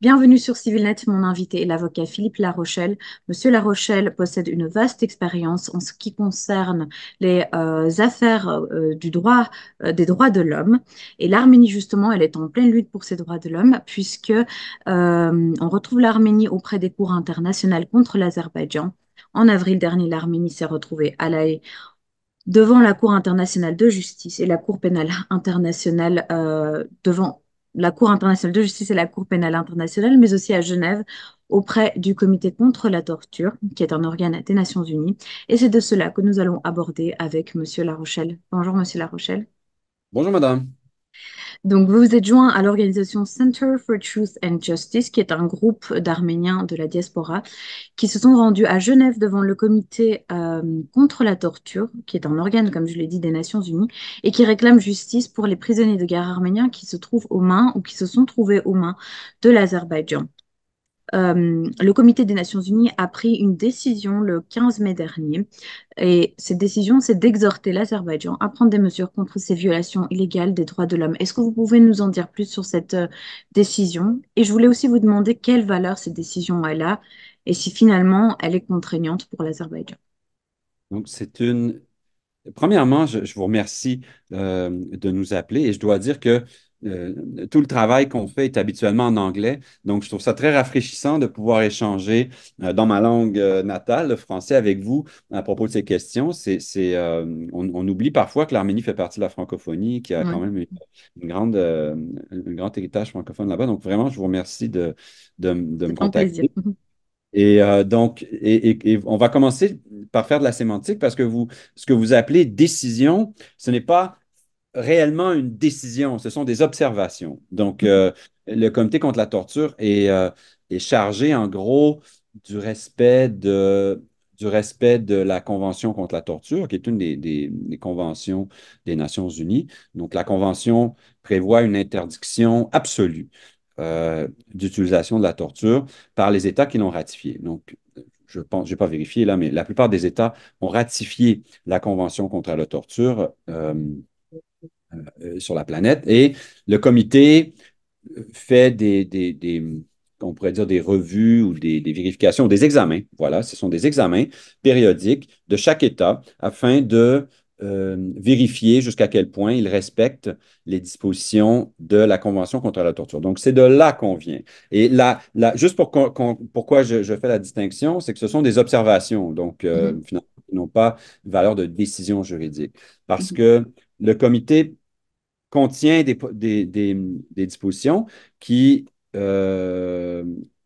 Bienvenue sur CivilNet, mon invité est l'avocat Philippe Larochelle. Monsieur Larochelle possède une vaste expérience en ce qui concerne les affaires du droit, des droits de l'homme. Et l'Arménie, justement, elle est en pleine lutte pour ces droits de l'homme, puisque on retrouve l'Arménie auprès des cours internationales contre l'Azerbaïdjan. En avril dernier, l'Arménie s'est retrouvée à La Haye devant la Cour internationale de justice et la Cour pénale internationale, devant la Cour internationale de justice et la Cour pénale internationale, mais aussi à Genève auprès du Comité contre la torture, qui est un organe des Nations Unies. Et c'est de cela que nous allons aborder avec Monsieur Larochelle. Bonjour, Monsieur Larochelle. Bonjour madame. Donc, vous vous êtes joint à l'organisation Center for Truth and Justice, qui est un groupe d'Arméniens de la diaspora qui se sont rendus à Genève devant le comité contre la torture, qui est un organe, comme je l'ai dit, des Nations Unies, et qui réclame justice pour les prisonniers de guerre arméniens qui se trouvent aux mains ou qui se sont trouvés aux mains de l'Azerbaïdjan. Le comité des Nations Unies a pris une décision le 15 mai dernier. Et cette décision, c'est d'exhorter l'Azerbaïdjan à prendre des mesures contre ces violations illégales des droits de l'homme. Est-ce que vous pouvez nous en dire plus sur cette décision? Et je voulais aussi vous demander quelle valeur cette décision elle a et si finalement elle est contraignante pour l'Azerbaïdjan. Donc, c'est une. Premièrement, je vous remercie de nous appeler et je dois dire que tout le travail qu'on fait est habituellement en anglais. Donc, je trouve ça très rafraîchissant de pouvoir échanger dans ma langue natale, le français, avec vous à propos de ces questions. On oublie parfois que l'Arménie fait partie de la francophonie, qui a quand Oui, même une grande, un grand héritage francophone là-bas. Donc, vraiment, je vous remercie de me c'est un plaisir. contacter. Et on va commencer par faire de la sémantique parce que ce que vous appelez décision, ce n'est pas réellement une décision, ce sont des observations. Donc, le Comité contre la torture est chargé, en gros, du respect du respect de la Convention contre la torture, qui est une des conventions des Nations Unies. Donc, la Convention prévoit une interdiction absolue d'utilisation de la torture par les États qui l'ont ratifiée. Donc, je pense, je n'ai pas vérifié là, mais la plupart des États ont ratifié la Convention contre la torture. Sur la planète. Et le comité fait on pourrait dire des revues ou des vérifications, des examens. Voilà, ce sont des examens périodiques de chaque État afin de vérifier jusqu'à quel point ils respectent les dispositions de la Convention contre la torture. Donc, c'est de là qu'on vient. Et juste pourquoi je fais la distinction, c'est que ce sont des observations, donc Mhm, finalement, qui n'ont pas valeur de décision juridique. Parce mhm, que le comité contient des dispositions qui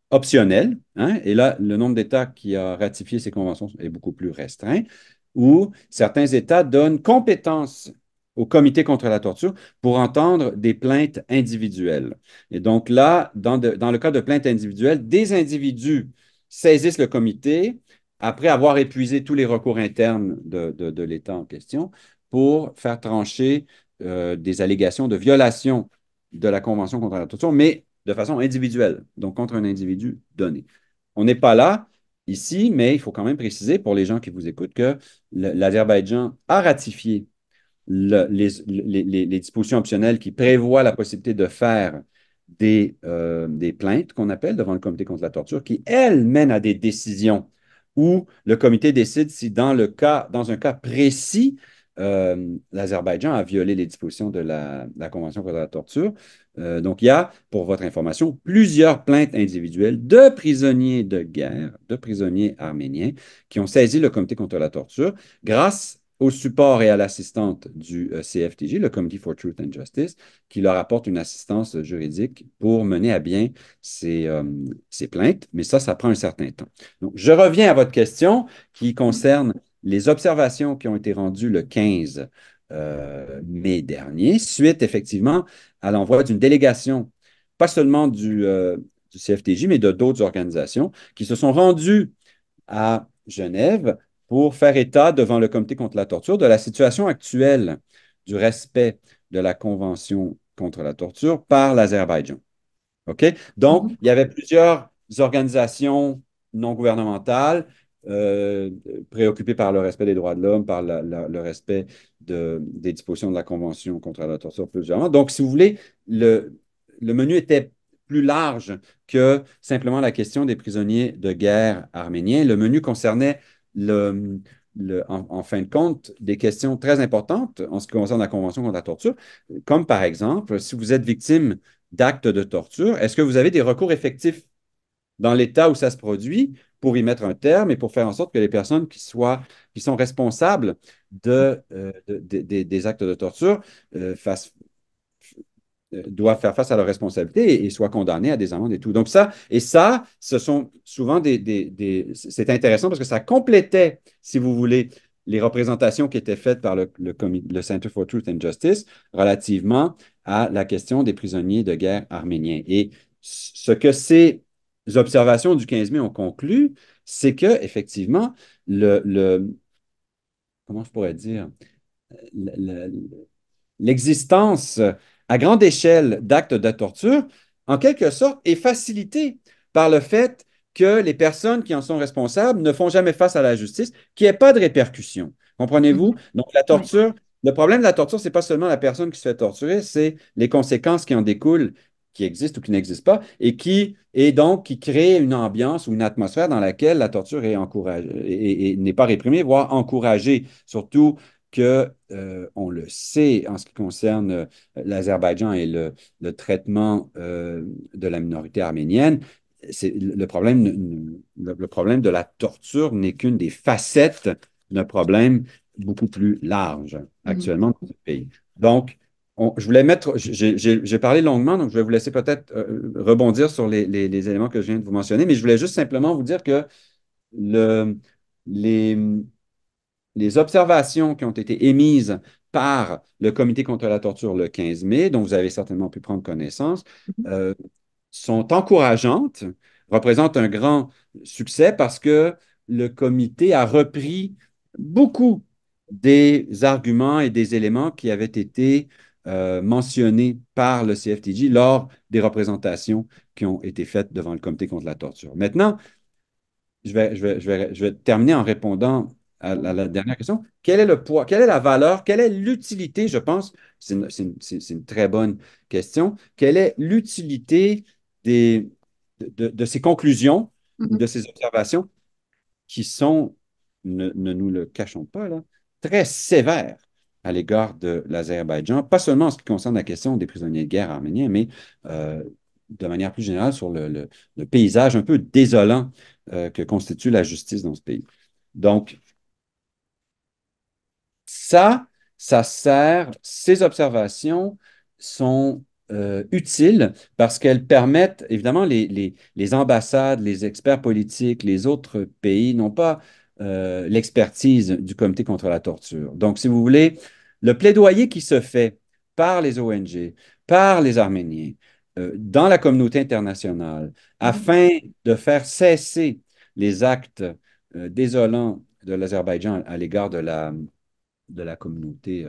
optionnelles, hein, et là, le nombre d'États qui a ratifié ces conventions est beaucoup plus restreint, où certains États donnent compétence au comité contre la torture pour entendre des plaintes individuelles. Et donc là, dans le cas de plaintes individuelles, des individus saisissent le comité après avoir épuisé tous les recours internes de l'État en question pour faire trancher des allégations de violation de la Convention contre la torture, mais de façon individuelle, donc contre un individu donné. On n'est pas là ici, mais il faut quand même préciser pour les gens qui vous écoutent que l'Azerbaïdjan a ratifié les dispositions optionnelles qui prévoient la possibilité de faire des plaintes qu'on appelle devant le comité contre la torture, qui, elles, mènent à des décisions où le comité décide si, dans un cas précis, l'Azerbaïdjan a violé les dispositions de la Convention contre la torture. Donc, il y a, pour votre information, plusieurs plaintes individuelles de prisonniers de guerre, de prisonniers arméniens, qui ont saisi le comité contre la torture grâce au support et à l'assistante du CFTJ, le Committee for Truth and Justice, qui leur apporte une assistance juridique pour mener à bien ces plaintes. Mais ça prend un certain temps. Donc, je reviens à votre question qui concerne les observations qui ont été rendues le 15 mai dernier, suite effectivement à l'envoi d'une délégation, pas seulement du CFTJ, mais de d'autres organisations qui se sont rendues à Genève pour faire état devant le Comité contre la torture de la situation actuelle du respect de la Convention contre la torture par l'Azerbaïdjan. OK? Donc, mhm. il y avait plusieurs organisations non gouvernementales euh, préoccupées par le respect des droits de l'homme, par le respect des dispositions de la Convention contre la torture plus généralement. Donc, si vous voulez, le menu était plus large que simplement la question des prisonniers de guerre arméniens. Le menu concernait en fin de compte des questions très importantes en ce qui concerne la Convention contre la torture, comme par exemple, si vous êtes victime d'actes de torture, est-ce que vous avez des recours effectifs dans l'État où ça se produit pour y mettre un terme et pour faire en sorte que les personnes qui sont responsables des actes de torture doivent faire face à leurs responsabilités et soient condamnés à des amendes et tout. Donc ça, ce sont souvent c'est intéressant parce que ça complétait, si vous voulez, les représentations qui étaient faites par le Center for Truth and Justice relativement à la question des prisonniers de guerre arméniens. Et ce que ces observations du 15 mai ont conclu, c'est que effectivement, comment je pourrais dire, le, l'existence à grande échelle d'actes de torture, en quelque sorte, est facilitée par le fait que les personnes qui en sont responsables ne font jamais face à la justice, qu'il n'y ait pas de répercussions. Comprenez-vous? Mhm. Donc, la Oui. torture, le problème de la torture, c'est pas seulement la personne qui se fait torturer, c'est les conséquences qui en découlent, qui existent ou qui n'existent pas, et donc qui créent une ambiance ou une atmosphère dans laquelle la torture est encouragée et n'est pas réprimée, voire encouragée. Surtout que, on le sait en ce qui concerne l'Azerbaïdjan et le traitement de la minorité arménienne, le problème de la torture n'est qu'une des facettes d'un problème beaucoup plus large Mhm. actuellement dans ce pays. Donc, je voulais mettre, j'ai parlé longuement, donc je vais vous laisser peut-être rebondir sur les éléments que je viens de vous mentionner, mais je voulais juste simplement vous dire que le, les, les observations qui ont été émises par le Comité contre la torture le 15 mai, dont vous avez certainement pu prendre connaissance, euh, sont encourageantes, représentent un grand succès parce que le comité a repris beaucoup des arguments et des éléments qui avaient été mentionnés par le CFTJ lors des représentations qui ont été faites devant le comité contre la torture. Maintenant, je vais terminer en répondant à la dernière question. Quel est le poids, quelle est la valeur, quelle est l'utilité, je pense, c'est une très bonne question, quelle est l'utilité de ces conclusions ou Mhm. de ces observations qui sont, ne nous le cachons pas, là, très sévères à l'égard de l'Azerbaïdjan, pas seulement en ce qui concerne la question des prisonniers de guerre arméniens, mais euh, de manière plus générale sur le paysage un peu désolant que constitue la justice dans ce pays. Donc, ça, ça sert, ces observations sont utiles parce qu'elles permettent, évidemment, les ambassades, les experts politiques, les autres pays n'ont pas l'expertise du Comité contre la torture. Donc, si vous voulez, le plaidoyer qui se fait par les ONG, par les Arméniens, dans la communauté internationale, Mhm. afin de faire cesser les actes désolants de l'Azerbaïdjan à l'égard de la communauté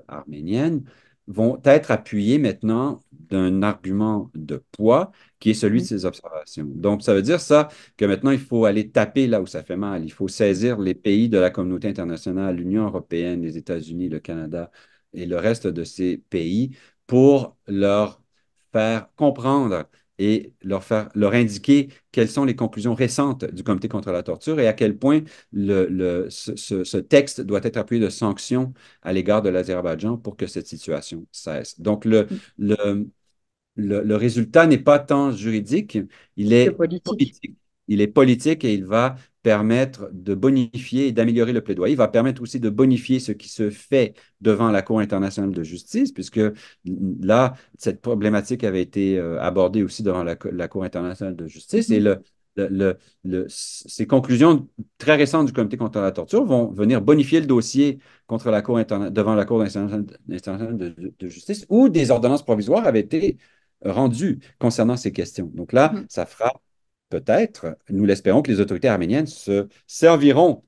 arménienne vont être appuyés maintenant d'un argument de poids qui est celui de Mhm. ces observations. Donc, ça veut dire ça que maintenant, il faut aller taper là où ça fait mal. Il faut saisir les pays de la communauté internationale, l'Union européenne, les États-Unis, le Canada et le reste de ces pays pour leur faire comprendre et leur indiquer quelles sont les conclusions récentes du Comité contre la torture et à quel point ce texte doit être appuyé de sanctions à l'égard de l'Azerbaïdjan pour que cette situation cesse. Donc, le, le résultat n'est pas tant juridique, il Que est politique. politique. Il est politique et il va permettre de bonifier et d'améliorer le plaidoyer. Il va permettre aussi de bonifier ce qui se fait devant la Cour internationale de justice, puisque là, cette problématique avait été abordée aussi devant la Cour internationale de justice. Et Mhm. ces conclusions très récentes du Comité contre la torture vont venir bonifier le dossier contre devant la Cour internationale de justice, où des ordonnances provisoires avaient été rendu concernant ces questions. Donc là, Mhm. ça fera peut-être, nous l'espérons, que les autorités arméniennes se serviront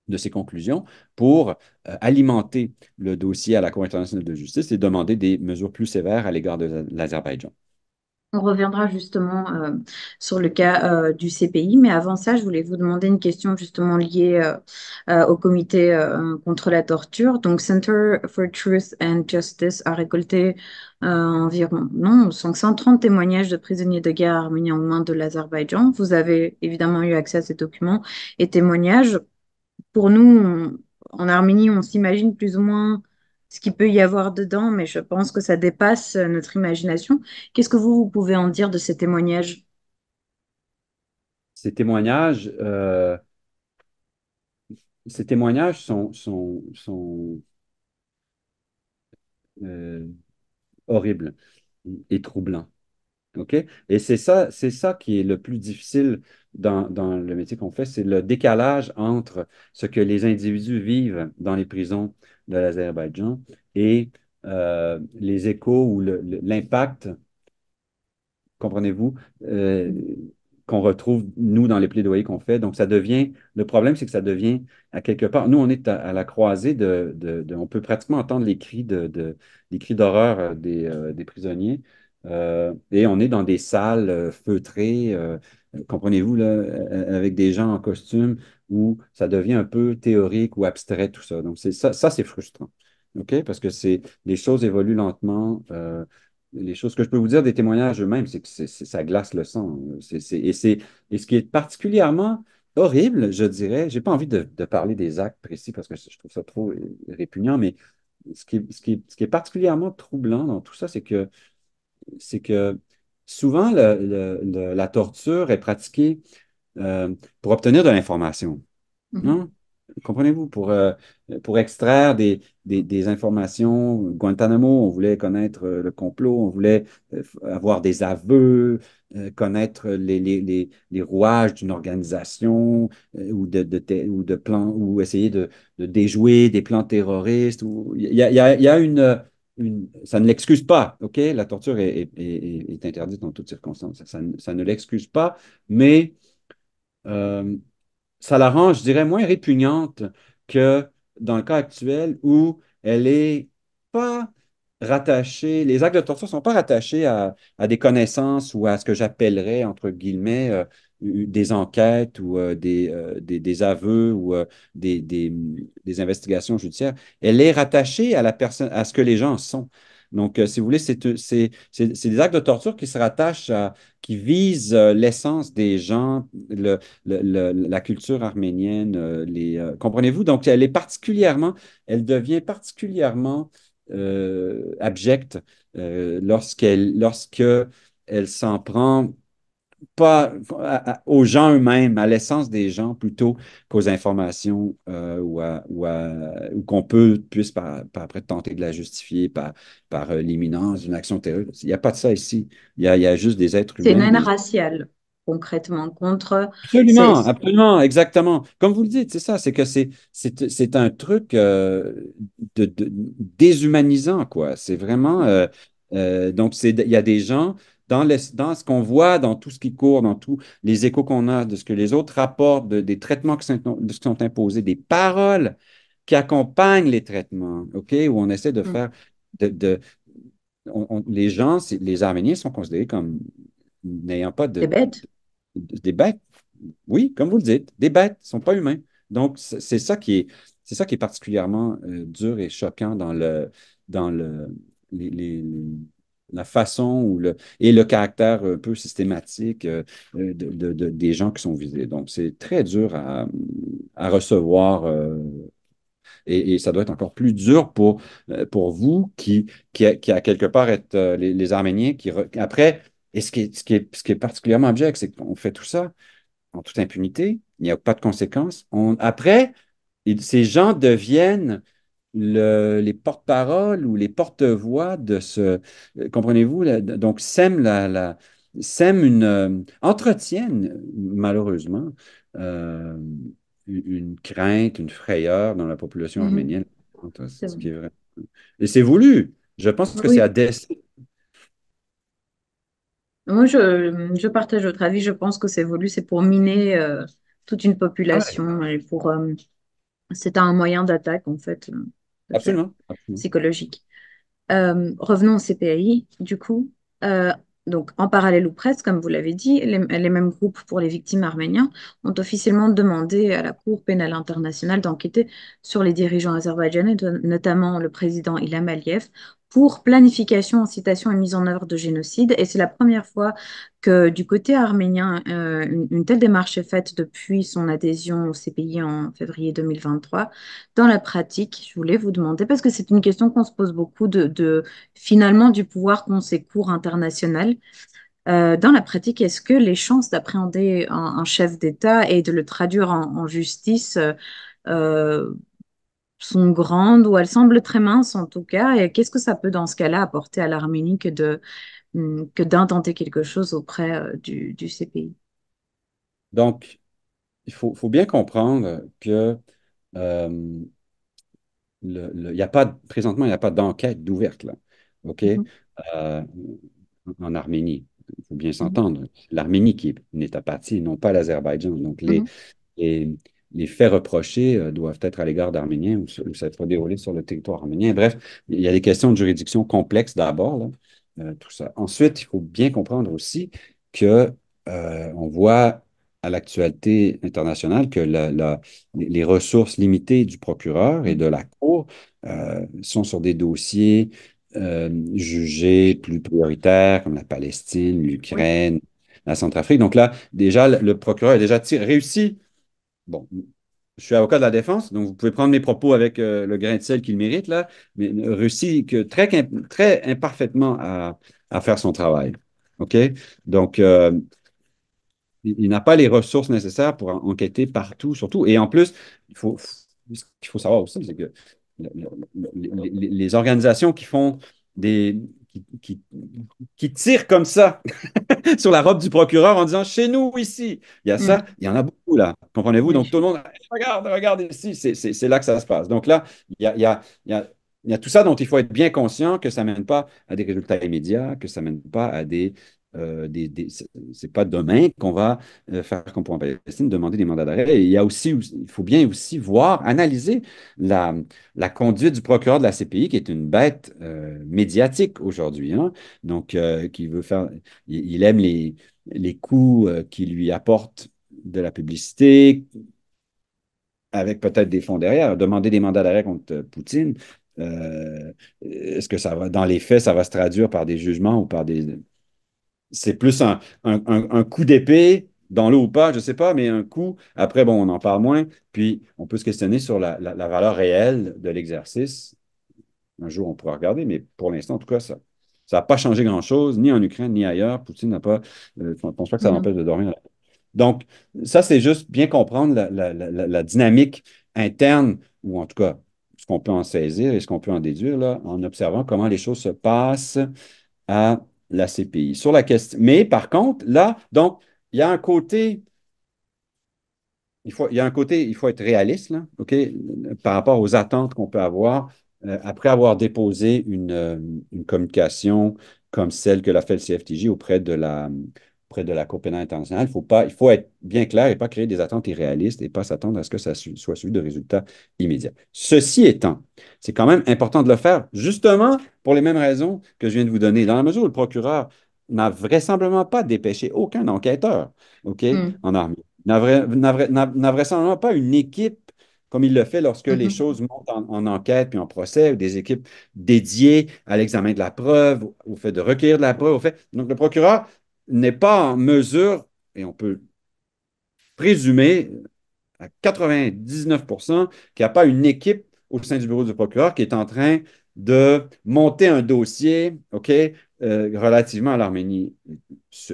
de ces conclusions pour alimenter le dossier à la Cour internationale de justice et demander des mesures plus sévères à l'égard de l'Azerbaïdjan. On reviendra justement sur le cas du CPI, mais avant ça, je voulais vous demander une question justement liée au comité contre la torture. Donc, Center for Truth and Justice a récolté environ non, 530 témoignages de prisonniers de guerre arméniens aux mains de l'Azerbaïdjan. Vous avez évidemment eu accès à ces documents et témoignages. Pour nous, en Arménie, on s'imagine plus ou moins ce qu'il peut y avoir dedans, mais je pense que ça dépasse notre imagination. Qu'est-ce que vous pouvez en dire de ces témoignages? Ces témoignages, ces témoignages sont euh, horribles et troublants. OK? Et c'est ça qui est le plus difficile dans le métier qu'on fait, c'est le décalage entre ce que les individus vivent dans les prisons de l'Azerbaïdjan et les échos ou l'impact, comprenez-vous, qu'on retrouve, nous, dans les plaidoyers qu'on fait. Donc, ça devient, le problème, c'est que ça devient, à quelque part, nous, on est à la croisée on peut pratiquement entendre les cris d'horreur des prisonniers. Et on est dans des salles feutrées, comprenez-vous, là, avec des gens en costume, où ça devient un peu théorique ou abstrait, tout ça. Donc, ça, c'est frustrant. OK? Parce que les choses évoluent lentement. Les choses que je peux vous dire des témoignages eux-mêmes, c'est que ça glace le sang. Et ce qui est particulièrement horrible, je dirais, j'ai pas envie de parler des actes précis parce que je trouve ça trop répugnant, mais ce qui est particulièrement troublant dans tout ça, c'est que souvent la torture est pratiquée pour obtenir de l'information. Mhm. Non? Comprenez-vous? Pour extraire des informations, Guantanamo, on voulait connaître le complot, on voulait avoir des aveux, connaître les rouages d'une organisation ou de plans, ou essayer de déjouer des plans terroristes. Il y a ça ne l'excuse pas, OK? La torture est interdite en toutes circonstances. Ça ne l'excuse pas, mais euh, ça la rend, je dirais, moins répugnante que dans le cas actuel où elle est pas rattachée, les actes de torture ne sont pas rattachés à des connaissances ou à ce que j'appellerais, entre guillemets, des enquêtes ou des aveux ou des investigations judiciaires. Elle est rattachée à la personne, à ce que les gens sont. Donc, si vous voulez, c'est des actes de torture qui se rattachent qui visent l'essence des gens, la culture arménienne, comprenez-vous? Donc, elle devient particulièrement abjecte lorsque elle s'en prend pas aux gens eux-mêmes, à l'essence des gens, plutôt qu'aux informations ou qu'on puisse après tenter de la justifier par l'imminence d'une action terroriste. Il n'y a pas de ça ici. Il y a juste des êtres C'est une humains, haine des raciale, concrètement, contre ces... Absolument, absolument, exactement. Comme vous le dites, c'est ça, c'est que c'est un truc déshumanisant, quoi. C'est vraiment donc il y a des gens dans ce qu'on voit, dans tout ce qui court, dans tous les échos qu'on a de ce que les autres rapportent, des traitements qui sont imposés, des paroles qui accompagnent les traitements, OK, où on essaie de Mm. faire de, de- les gens, les Arméniens sont considérés comme n'ayant pas C'est bête. des bêtes. Oui, comme vous le dites, des bêtes ne sont pas humains. Donc, c'est ça qui est particulièrement dur et choquant dans les- les- la façon et le caractère un peu systématique des gens qui sont visés. Donc, c'est très dur à recevoir et ça doit être encore plus dur pour vous qui à quelque part êtes les Arméniens après, et ce qui est particulièrement abject, c'est qu'on fait tout ça en toute impunité, il n'y a pas de conséquences. Après, ces gens deviennent les porte-paroles ou les porte-voix de comprenez-vous, donc sèment entretiennent malheureusement euh, une crainte, une frayeur dans la population Mhm. arménienne, C'est ce vrai. qui est vrai. Et c'est voulu. Je pense que c'est à Oui, dessein. moi je partage votre avis. Je pense que c'est voulu, c'est pour miner toute une Ah ouais, population et pour c'est un moyen d'attaque en fait, de faire absolument, absolument. psychologique. Revenons au CPI, du coup. Donc, en parallèle ou presque, comme vous l'avez dit, les mêmes groupes pour les victimes arméniens ont officiellement demandé à la Cour pénale internationale d'enquêter sur les dirigeants azerbaïdjanais, notamment le président Ilham Aliyev, pour planification, incitation et mise en œuvre de génocide. Et c'est la première fois que du côté arménien, une telle démarche est faite depuis son adhésion au CPI en février 2023. Dans la pratique, je voulais vous demander, parce que c'est une question qu'on se pose beaucoup finalement du pouvoir qu'ont ces cours internationales. Dans la pratique, est-ce que les chances d'appréhender un chef d'État et de le traduire en justice euh, sont grandes ou elles semblent très minces en tout cas? Et qu'est-ce que ça peut dans ce cas-là apporter à l'Arménie que d'intenter quelque chose auprès du CPI? Donc, faut bien comprendre que euh, il y a pas, présentement, il n'y a pas d'enquête d'ouverte là, OK? Mhm, En Arménie. Il faut bien mhm, s'entendre. C'est l'Arménie qui est à partie, non pas l'Azerbaïdjan. Donc, mhm, les, les faits reprochés doivent être à l'égard d'Arméniens ou s'être déroulés sur le territoire arménien. Bref, il y a des questions de juridiction complexes d'abord, là, tout ça. Ensuite, il faut bien comprendre aussi que on voit à l'actualité internationale que les ressources limitées du procureur et mhm. de la Cour sont sur des dossiers jugés plus prioritaires, comme la Palestine, Oui. l'Ukraine, la Centrafrique. Donc là, déjà, le procureur a déjà réussi. Bon, je suis avocat de la défense, donc vous pouvez prendre mes propos avec le grain de sel qu'il mérite, là, mais réussi très imparfaitement à faire son travail. OK? Donc, il n'a pas les ressources nécessaires pour enquêter partout, surtout. Et en plus, ce qu'il faut savoir aussi, c'est que les organisations qui font des, qui, qui- qui tirent comme ça sur la robe du procureur en disant chez nous, ici, il y a Mm. ça, il y en a beaucoup là. Comprenez-vous? Donc tout Oui. le monde, regarde, regarde ici, c'est là que ça se passe. Donc là, il y a, il y a, il y a, il y a tout ça dont il faut être bien conscient que ça ne mène pas à des résultats immédiats, que ça ne mène pas à c'est pas demain qu'on va faire comme pour en Palestine, demander des mandats d'arrêt. Et il y a aussi, il faut bien aussi voir, analyser la, la conduite du procureur de la CPI, qui est une bête médiatique aujourd'hui, hein. Donc, qui veut faire, il aime les coups qui lui apportent de la publicité, avec peut-être des fonds derrière. Demander des mandats d'arrêt contre Poutine, est-ce que ça va, dans les faits, ça va se traduire par des jugements ou par des... C'est plus un coup d'épée dans l'eau ou pas, je ne sais pas, mais un coup, après, bon, on en parle moins, puis on peut se questionner sur la valeur réelle de l'exercice. Un jour, on pourra regarder, mais pour l'instant, en tout cas, ça n'a pas changé grand-chose, ni en Ukraine, ni ailleurs. Poutine n'a pas... je ne pense pas que ça Non. l'empêche de dormir. Donc, ça, c'est juste bien comprendre la dynamique interne, ou en tout cas, ce qu'on peut en saisir et ce qu'on peut en déduire, là, en observant comment les choses se passent à la CPI. Sur la question... Mais par contre, là, donc, il y a un côté il y a un côté, il faut être réaliste, là, OK, par rapport aux attentes qu'on peut avoir après avoir déposé une communication comme celle que l'a fait le CFTJ auprès de la Cour pénale internationale. Il faut être bien clair et pas créer des attentes irréalistes et pas s'attendre à ce que ça soit suivi de résultats immédiats. Ceci étant, c'est quand même important de le faire, justement pour les mêmes raisons que je viens de vous donner. Dans la mesure où le procureur n'a vraisemblablement pas dépêché aucun enquêteur, OK, Mm. en armée n'a vraisemblablement pas une équipe comme il le fait lorsque les Mhm. choses montent en enquête puis en procès, ou des équipes dédiées à l'examen de la preuve, au fait de recueillir de la preuve, au fait. Donc, le procureur n'est pas en mesure, et on peut présumer à 99% qu'il n'y a pas une équipe au sein du bureau du procureur qui est en train de monter un dossier, OK, relativement à l'Arménie.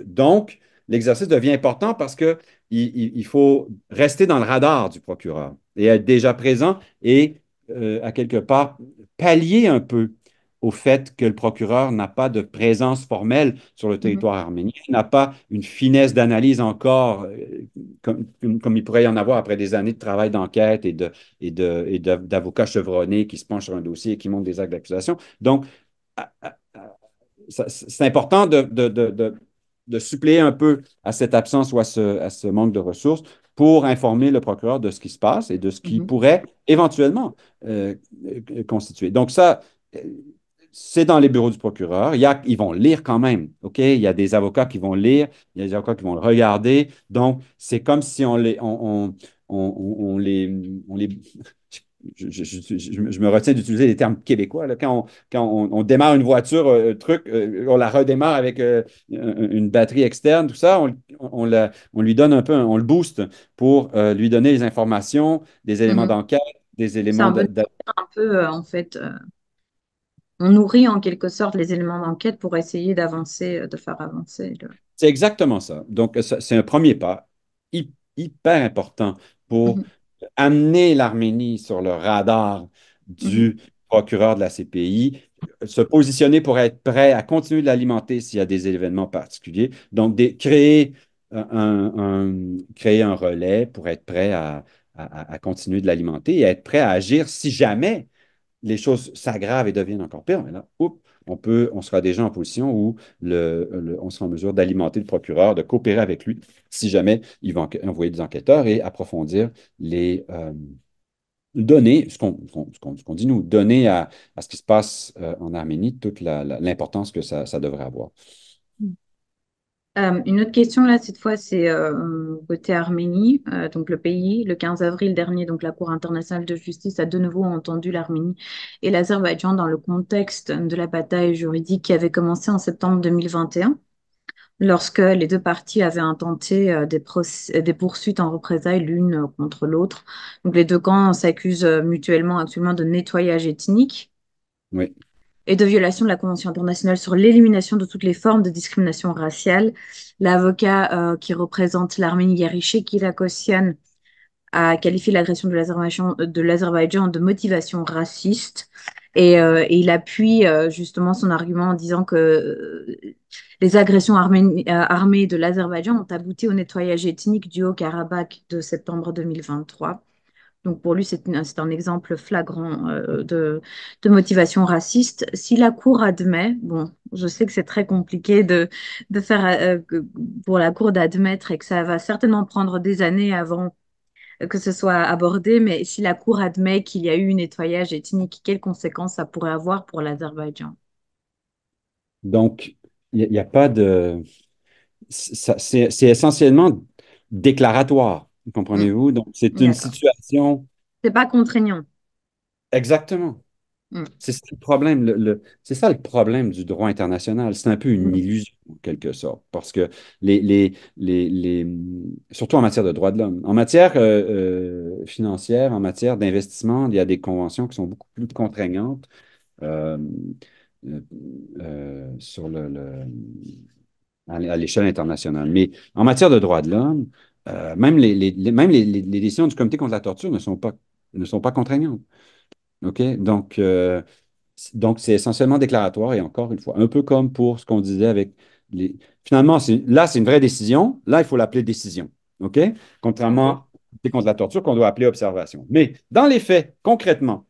Donc, l'exercice devient important parce que il faut rester dans le radar du procureur et être déjà présent et, à quelque part, pallier un peu au fait que le procureur n'a pas de présence formelle sur le Mhm. territoire arménien, n'a pas une finesse d'analyse encore comme il pourrait y en avoir après des années de travail d'enquête d'avocats chevronnés qui se penchent sur un dossier et qui montent des actes d'accusation. Donc, c'est important de suppléer un peu à cette absence ou à ce manque de ressources pour informer le procureur de ce qui se passe et de ce qui Mhm. pourrait éventuellement constituer. Donc ça, c'est dans les bureaux du procureur. Ils vont lire quand même, OK? Il y a des avocats qui vont lire, il y a des avocats qui vont le regarder. Donc, c'est comme si on les je me retiens d'utiliser les termes québécois. Là. Quand on démarre une voiture, on la redémarre avec une batterie externe, tout ça, on lui donne un peu, on le booste pour lui donner les informations, des éléments Mhm. d'enquête, des C'est éléments un peu, un peu en fait, on nourrit en quelque sorte les éléments d'enquête pour essayer d'avancer, de faire avancer. C'est exactement ça. Donc, c'est un premier pas hyper important pour Mhm. amener l'Arménie sur le radar Mhm. du procureur de la CPI, se positionner pour être prêt à continuer de l'alimenter s'il y a des événements particuliers. Donc, créer un relais pour être prêt à continuer de l'alimenter et être prêt à agir si jamais les choses s'aggravent et deviennent encore pires. Mais là, oups, on sera déjà en position où on sera en mesure d'alimenter le procureur, de coopérer avec lui si jamais il va envoyer des enquêteurs et approfondir les donner, ce qu'on dit nous, donner à ce qui se passe en Arménie toute l'importance que ça devrait avoir. Une autre question là, cette fois, c'est côté Arménie. Donc le pays, le 15 avril dernier, donc la Cour internationale de justice a de nouveau entendu l'Arménie et l'Azerbaïdjan dans le contexte de la bataille juridique qui avait commencé en septembre 2021, lorsque les deux parties avaient intenté des poursuites en représailles l'une contre l'autre. Donc les deux camps s'accusent mutuellement actuellement de nettoyage ethnique Oui. et de violation de la Convention internationale sur l'élimination de toutes les formes de discrimination raciale. L'avocat qui représente l'Arménie, Yariche Kirakosyan, a qualifié l'agression de l'Azerbaïdjan de motivation raciste. Et il appuie justement son argument en disant que les agressions armées de l'Azerbaïdjan ont abouti au nettoyage ethnique du Haut-Karabakh de septembre 2023. Donc pour lui, c'est un exemple flagrant de motivation raciste. Si la Cour admet, bon, je sais que c'est très compliqué de faire pour la Cour d'admettre et que ça va certainement prendre des années avant que ce soit abordé, mais si la Cour admet qu'il y a eu un nettoyage ethnique, quelles conséquences ça pourrait avoir pour l'Azerbaïdjan? Donc, il y a pas de... C'est essentiellement déclaratoire, Mm. comprenez-vous? Donc, c'est une D'accord. situation... C'est pas contraignant. Exactement. Mm. C'est ça le problème. C'est ça le problème du droit international. C'est un peu une Mm. illusion, en quelque sorte, parce que surtout en matière de droits de l'homme, en matière financière, en matière d'investissement, il y a des conventions qui sont beaucoup plus contraignantes euh, euh, sur à l'échelle internationale. Mais en matière de droits de l'homme, même les décisions du Comité contre la torture ne sont pas contraignantes. OK? Donc, c'est essentiellement déclaratoire et encore une fois, un peu comme pour ce qu'on disait avec les. Finalement, là, c'est une vraie décision. Là, il faut l'appeler décision. OK? Contrairement contre la torture qu'on doit appeler observation. Mais dans les faits, concrètement,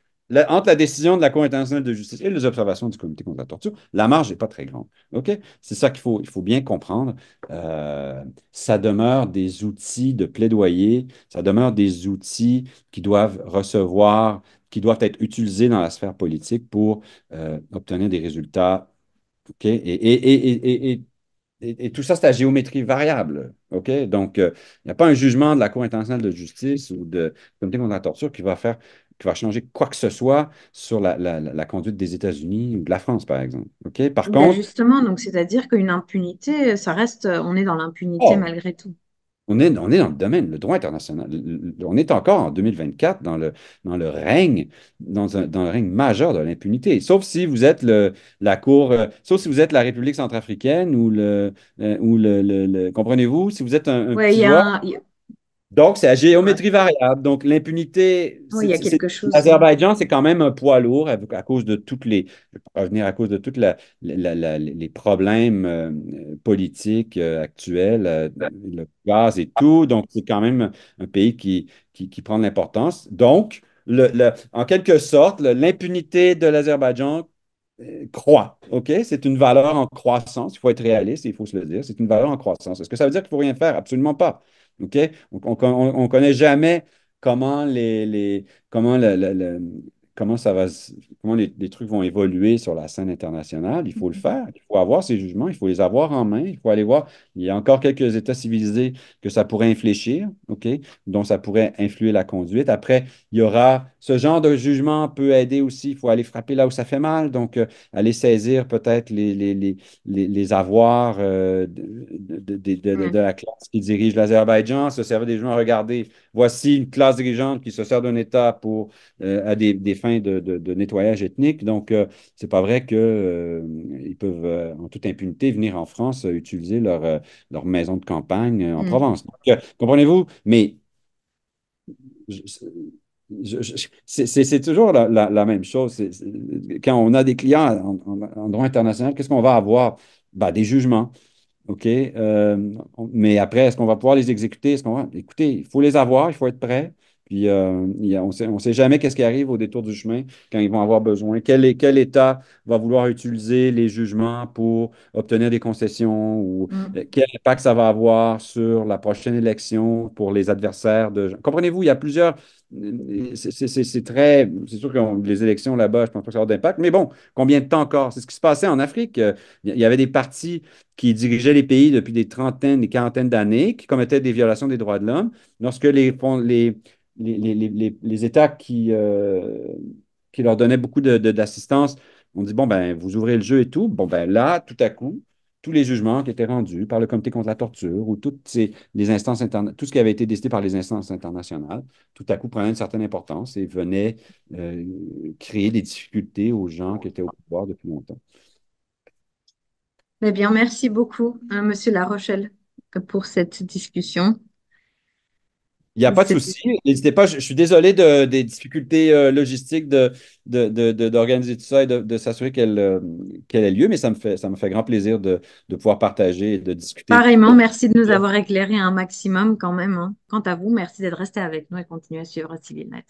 entre la décision de la Cour internationale de justice et les observations du Comité contre la torture, la marge n'est pas très grande. OK? C'est ça il faut bien comprendre. Ça demeure des outils de plaidoyer, ça demeure des outils qui doivent être utilisés dans la sphère politique pour obtenir des résultats. OK? Et tout ça, c'est à géométrie variable. OK? Donc, il n'y a pas un jugement de la Cour internationale de justice ou de Comité contre la torture qui va changer quoi que ce soit sur la conduite des États-Unis ou de la France, par exemple. OK? Par Ben contre, justement, donc c'est-à-dire qu'une impunité, ça reste, on est dans l'impunité oh, malgré tout. on est dans le domaine, le droit international. On est encore en 2024 dans le règne, dans le règne majeur de l'impunité. Sauf si vous êtes sauf si vous êtes la République centrafricaine comprenez-vous, si vous êtes un Ouais, petit joueur. Donc, c'est à ouais, géométrie variable. Donc, l'impunité, ouais, il y a quelque chose. l'Azerbaïdjan, c'est quand même un poids lourd à cause de toutes les, je vais pas revenir à cause de toutes les problèmes politiques actuels, le gaz et tout. Donc, c'est quand même un pays qui prend de l'importance. Donc, en quelque sorte, l'impunité de l'Azerbaïdjan croît. OK? C'est une valeur en croissance. Il faut être réaliste, il faut se le dire. C'est une valeur en croissance. Est-ce que ça veut dire qu'il ne faut rien faire? Absolument pas. OK? On ne connaît jamais comment comment comment comment les trucs vont évoluer sur la scène internationale. Il faut le faire. Il faut avoir ces jugements. Il faut les avoir en main. Il faut aller voir. Il y a encore quelques États civilisés que ça pourrait infléchir, OK? Donc, ça pourrait influer la conduite. Après, il y aura ce genre de jugement peut aider aussi. Il faut aller frapper là où ça fait mal. Donc, aller saisir peut-être les avoirs de la classe qui dirige l'Azerbaïdjan, se servir des gens, regarder, voici une classe dirigeante qui se sert d'un État à des fins de nettoyage ethnique. Donc, c'est pas vrai qu'ils peuvent, en toute impunité, venir en France utiliser leur maison de campagne en Mm. Provence. Donc, comprenez-vous? Mais je- c'est toujours la même chose. Quand on a des clients en droit international, qu'est-ce qu'on va avoir? Ben, des jugements. OK? Mais après, est-ce qu'on va pouvoir les exécuter? Écoutez, il faut les avoir, il faut être prêt. Puis, on sait jamais qu'est-ce qui arrive au détour du chemin quand ils vont avoir besoin. Quel État va vouloir utiliser les jugements pour obtenir des concessions ou Mm. quel impact ça va avoir sur la prochaine élection pour les adversaires de... Comprenez-vous, il y a plusieurs... C'est très... C'est sûr que les élections là-bas, je ne pense pas que ça va avoir d'impact. Mais bon, combien de temps encore? C'est ce qui se passait en Afrique. Il y avait des partis qui dirigeaient les pays depuis des trentaines, des quarantaines d'années, qui commettaient des violations des droits de l'homme. Lorsque les États qui leur donnaient beaucoup d'assistance ont dit, bon, ben, vous ouvrez le jeu et tout. Bon, ben là, tout à coup, tous les jugements qui étaient rendus par le Comité contre la torture ou les instances tout ce qui avait été décidé par les instances internationales, tout à coup prenait une certaine importance et venait euh, créer des difficultés aux gens qui étaient au pouvoir depuis longtemps. Eh bien, merci beaucoup, Monsieur La Rochelle, pour cette discussion. Il n'y a pas de C'était souci. N'hésitez pas. Je suis désolé des difficultés logistiques d'organiser tout ça et de s'assurer qu'elle ait lieu, mais ça me fait grand plaisir de pouvoir partager et de discuter. pareillement. Merci de nous avoir éclairé un maximum quand même, hein. Quant à vous, merci d'être resté avec nous et continuer à suivre CivilNet.